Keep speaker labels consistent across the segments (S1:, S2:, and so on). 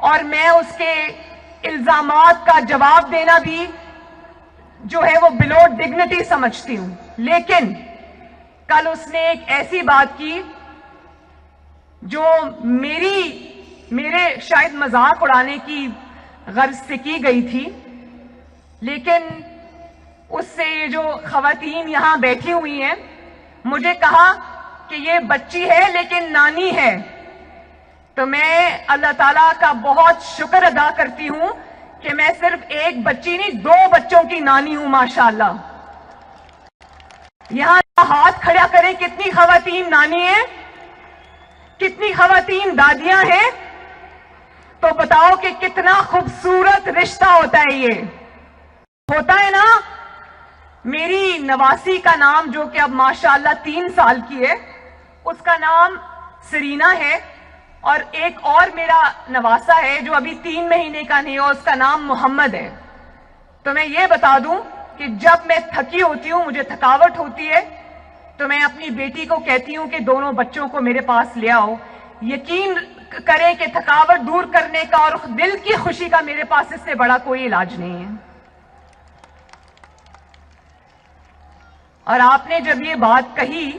S1: اور میں اس کے الزامات کا جواب دینا بھی جو ہے وہ بلو ڈگنیٹی سمجھتی ہوں. لیکن کل اس نے ایک ایسی بات کی جو میرے شاید مذاق اڑانے کی غرض سے کی گئی تھی، لیکن اس سے یہ جو خواتین یہاں بیٹھی ہوئی ہیں مجھے کہا کہ یہ بچی ہے لیکن نانی ہے. تو میں اللہ تعالیٰ کا بہت شکر ادا کرتی ہوں کہ میں صرف ایک بچی نہیں 2 بچوں کی نانی ہوں ماشاءاللہ. یہاں ہاتھ کھڑا کریں کتنی خواتین نانی ہیں، کتنی خواتین دادیاں ہیں، تو بتاؤ کہ کتنا خوبصورت رشتہ ہوتا ہے. یہ ہوتا ہے نا. میری نواسی کا نام جو کہ اب ماشاءاللہ 3 سال کی ہے، اس کا نام سرینا ہے، اور ایک اور میرا نواسا ہے جو ابھی 3 مہینے کا نہیں ہے، اس کا نام محمد ہے. تو میں یہ بتا دوں کہ جب میں تھکی ہوتی ہوں، مجھے تھکاوٹ ہوتی ہے، تو میں اپنی بیٹی کو کہتی ہوں کہ دونوں بچوں کو میرے پاس لے آؤ. یقین کریں کہ تھکاوٹ دور کرنے کا اور دل کی خوشی کا میرے پاس اس سے بڑا کوئی علاج نہیں ہے. اور آپ نے جب یہ بات کہی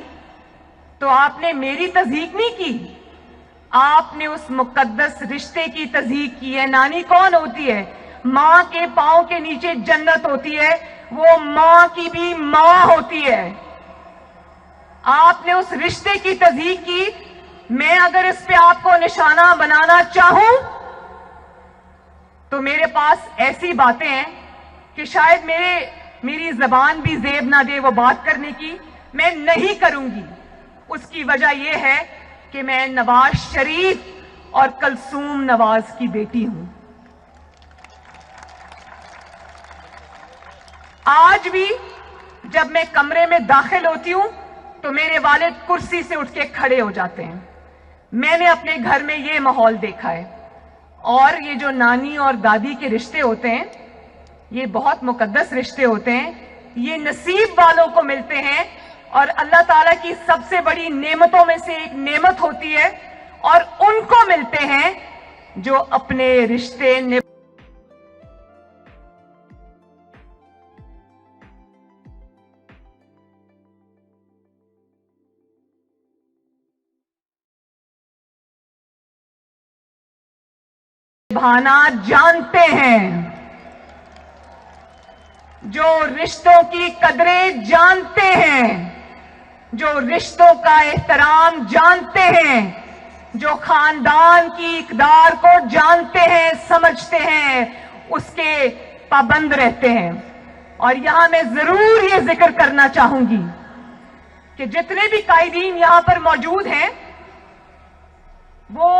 S1: تو آپ نے میری تصدیق نہیں کی، آپ نے اس مقدس رشتے کی تصدیق کی ہے. نانی کون ہوتی ہے؟ ماں کے پاؤں کے نیچے جنت ہوتی ہے، وہ ماں کی بھی ماں ہوتی ہے. آپ نے اس رشتے کی تصدیق کی. میں اگر اس پہ آپ کو نشانہ بنانا چاہوں تو میرے پاس ایسی باتیں ہیں کہ شاید میری زبان بھی زیب نہ دے وہ بات کرنے کی. میں نہیں کروں گی. اس کی وجہ یہ ہے کہ میں نواز شریف اور کلثوم نواز کی بیٹی ہوں. آج بھی جب میں کمرے میں داخل ہوتی ہوں تو میرے والد کرسی سے اٹھ کے کھڑے ہو جاتے ہیں. میں نے اپنے گھر میں یہ ماحول دیکھا ہے. اور یہ جو نانی اور دادی کے رشتے ہوتے ہیں یہ بہت مقدس رشتے ہوتے ہیں. یہ نصیب والوں کو ملتے ہیں، اور اللہ تعالیٰ کی سب سے بڑی نعمتوں میں سے ایک نعمت ہوتی ہے، اور ان کو ملتے ہیں جو اپنے رشتے نبھانا جانتے ہیں، جو رشتوں کی قدریں جانتے ہیں، جو رشتوں کا احترام جانتے ہیں، جو خاندان کی اقدار کو جانتے ہیں، سمجھتے ہیں، اس کے پابند رہتے ہیں. اور یہاں میں ضرور یہ ذکر کرنا چاہوں گی کہ جتنے بھی قائدین یہاں پر موجود ہیں وہ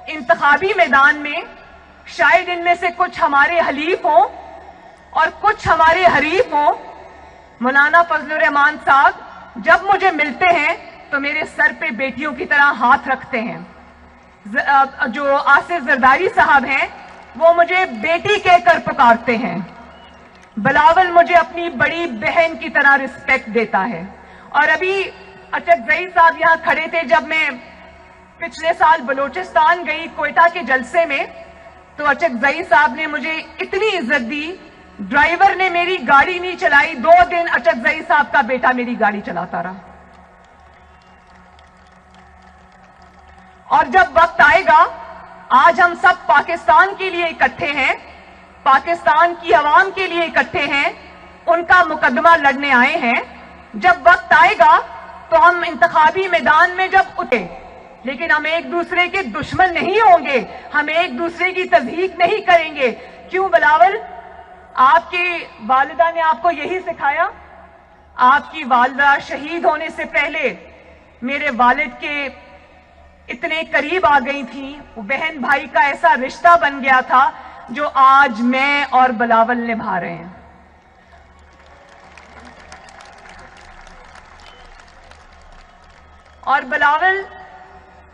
S1: انتخابی میدان میں شاید ان میں سے کچھ ہمارے حلیف ہوں اور کچھ ہمارے حریف ہوں. مولانا فضل الرحمان صاحب جب مجھے ملتے ہیں تو میرے سر پہ بیٹیوں کی طرح ہاتھ رکھتے ہیں. جو آصف زرداری صاحب ہیں وہ مجھے بیٹی کہہ کر پکارتے ہیں. بلاول مجھے اپنی بڑی بہن کی طرح رسپیکٹ دیتا ہے. اور ابھی اچکزئی صاحب یہاں کھڑے تھے جب میں پچھلے سال بلوچستان گئی کوئٹہ کے جلسے میں، تو اچکزئی صاحب نے مجھے اتنی عزت دی. ڈرائیور نے میری گاڑی نہیں چلائی، 2 دن اچکزئی صاحب کا بیٹا میری گاڑی چلاتا رہا. اور جب وقت آئے گا، آج ہم سب پاکستان کے لیے اکٹھے ہیں، پاکستان کی عوام کے لیے اکٹھے ہیں، ان کا مقدمہ لڑنے آئے ہیں. جب وقت آئے گا تو ہم انتخابی میدان میں جب اترے، لیکن ہم ایک دوسرے کے دشمن نہیں ہوں گے، ہم ایک دوسرے کی تضحیک نہیں کریں گے. کیوں بلاول؟ آپ کی والدہ نے آپ کو یہی سکھایا. آپ کی والدہ شہید ہونے سے پہلے میرے والد کے اتنے قریب آ گئی تھیں، وہ بہن بھائی کا ایسا رشتہ بن گیا تھا جو آج میں اور بلاول نبھا رہے ہیں. اور بلاول،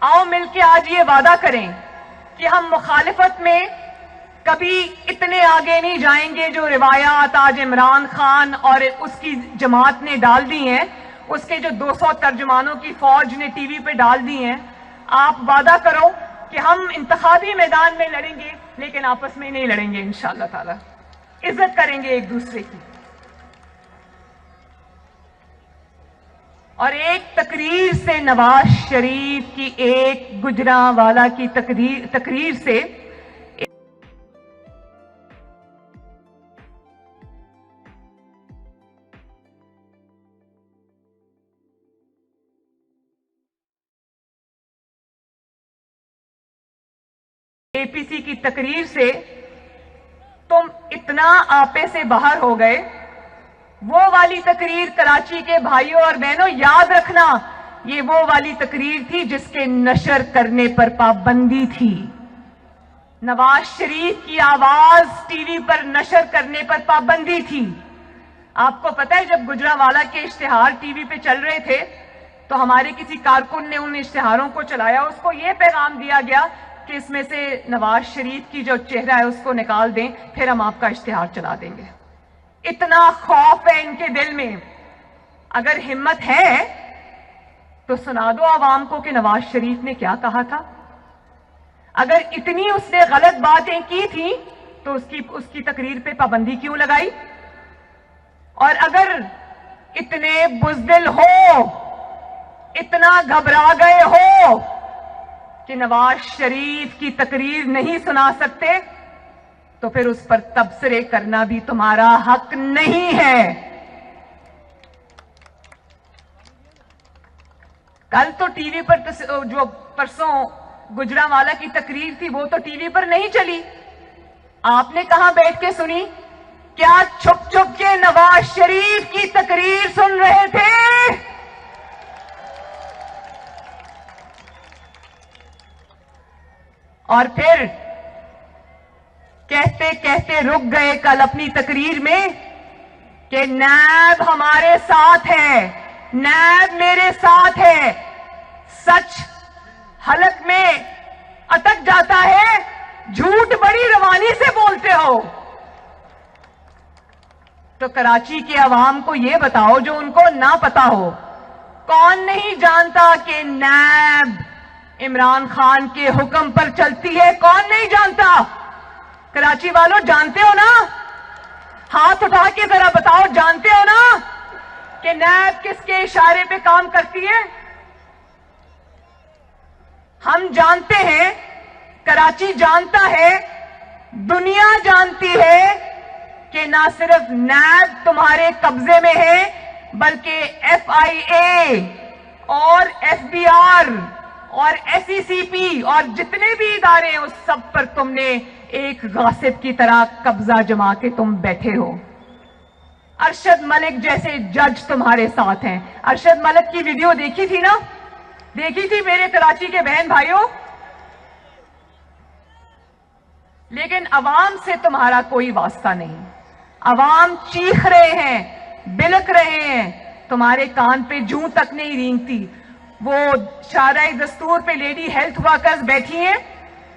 S1: آؤ مل کے آج یہ وعدہ کریں کہ ہم مخالفت میں کبھی اتنے آگے نہیں جائیں گے جو روایات آج عمران خان اور اس کی جماعت نے ڈال دی ہیں، اس کے جو 200 ترجمانوں کی فوج نے ٹی وی پہ ڈال دی ہیں. آپ وعدہ کرو کہ ہم انتخابی میدان میں لڑیں گے لیکن آپس میں نہیں لڑیں گے انشاءاللہ تعالی، عزت کریں گے ایک دوسرے کی. اور ایک تقریر سے، نواز شریف کی ایک گجرانوالہ کی تقریر سے اے پی سی کی تقریر سے تم اتنا آپے سے باہر ہو گئے. وہ والی تقریر کراچی کے بھائیوں اور بہنوں یاد رکھنا، یہ وہ والی تقریر تھی جس کے نشر کرنے پر پابندی تھی. نواز شریف کی آواز ٹی وی پر نشر کرنے پر پابندی تھی. آپ کو پتہ ہے جب گجرانوالہ کے اشتہار ٹی وی پہ چل رہے تھے تو ہمارے کسی کارکن نے ان اشتہاروں کو چلایا، اس کو یہ پیغام دیا گیا کہ اس میں سے نواز شریف کی جو چہرہ ہے اس کو نکال دیں، پھر ہم آپ کا اشتہار چلا دیں گے. اتنا خوف ہے ان کے دل میں. اگر ہمت ہے تو سنا دو عوام کو کہ نواز شریف نے کیا کہا تھا. اگر اتنی اس نے غلط باتیں کی تھیں تو اس کی تقریر پہ پابندی کیوں لگائی؟ اور اگر اتنے بزدل ہو، اتنا گھبرا گئے ہو کہ نواز شریف کی تقریر نہیں سنا سکتے تو پھر اس پر تبصرے کرنا بھی تمہارا حق نہیں ہے. کل تو ٹی وی پر جو پرسوں گجرانوالہ کی تقریر تھی وہ تو ٹی وی پر نہیں چلی. آپ نے کہاں بیٹھ کے سنی؟ کیا چھپ چھپ کے نواز شریف کی تقریر سن رہے تھے؟ اور پھر کہتے کہتے رک گئے کل اپنی تقریر میں کہ نیب ہمارے ساتھ ہے، نیب میرے ساتھ ہے. سچ حلق میں اٹک جاتا ہے، جھوٹ بڑی روانی سے بولتے ہو. تو کراچی کے عوام کو یہ بتاؤ جو ان کو نہ پتا ہو، کون نہیں جانتا کہ نیب عمران خان کے حکم پر چلتی ہے؟ کون نہیں جانتا؟ کراچی والوں جانتے ہو نا؟ ہاتھ اٹھا کے ذرا بتاؤ، جانتے ہو نا کہ نیب کس کے اشارے پہ کام کرتی ہے؟ ہم جانتے ہیں، کراچی جانتا ہے، دنیا جانتی ہے کہ نہ صرف نیب تمہارے قبضے میں ہے بلکہ ایف آئی اے اور ایف بی آر اور ایس ای سی پی اور جتنے بھی ادارے ہیں اس سب پر تم نے ایک غاصب کی طرح قبضہ جما کے تم بیٹھے ہو. ارشد ملک جیسے جج تمہارے ساتھ ہیں. ارشد ملک کی ویڈیو دیکھی تھی نا؟ دیکھی تھی میرے کراچی کے بہن بھائیوں؟ لیکن عوام سے تمہارا کوئی واسطہ نہیں. عوام چیخ رہے ہیں، بلک رہے ہیں، تمہارے کان پہ جوں تک نہیں رینگتی. وہ شارع دستور پہ لیڈی ہیلتھ ورکرز بیٹھی ہیں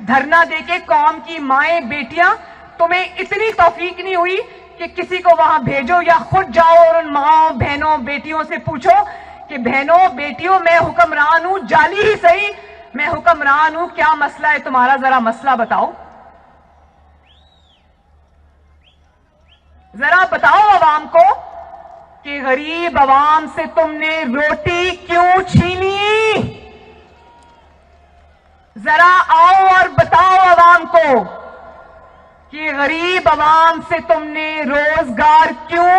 S1: دھرنا دے کے، قوم کی مائیں بیٹیاں. تمہیں اتنی توفیق نہیں ہوئی کہ کسی کو وہاں بھیجو یا خود جاؤ اور ان ماؤں بہنوں بیٹیوں سے پوچھو کہ بہنوں بیٹیوں میں حکمران ہوں، جعلی ہی صحیح میں حکمران ہوں، کیا مسئلہ ہے تمہارا؟ ذرا مسئلہ بتاؤ، ذرا بتاؤ عوام کو کہ غریب عوام سے تم نے روٹی کیوں چھینی؟ ذرا آؤ اور بتاؤ عوام کو کہ غریب عوام سے تم نے روزگار کیوں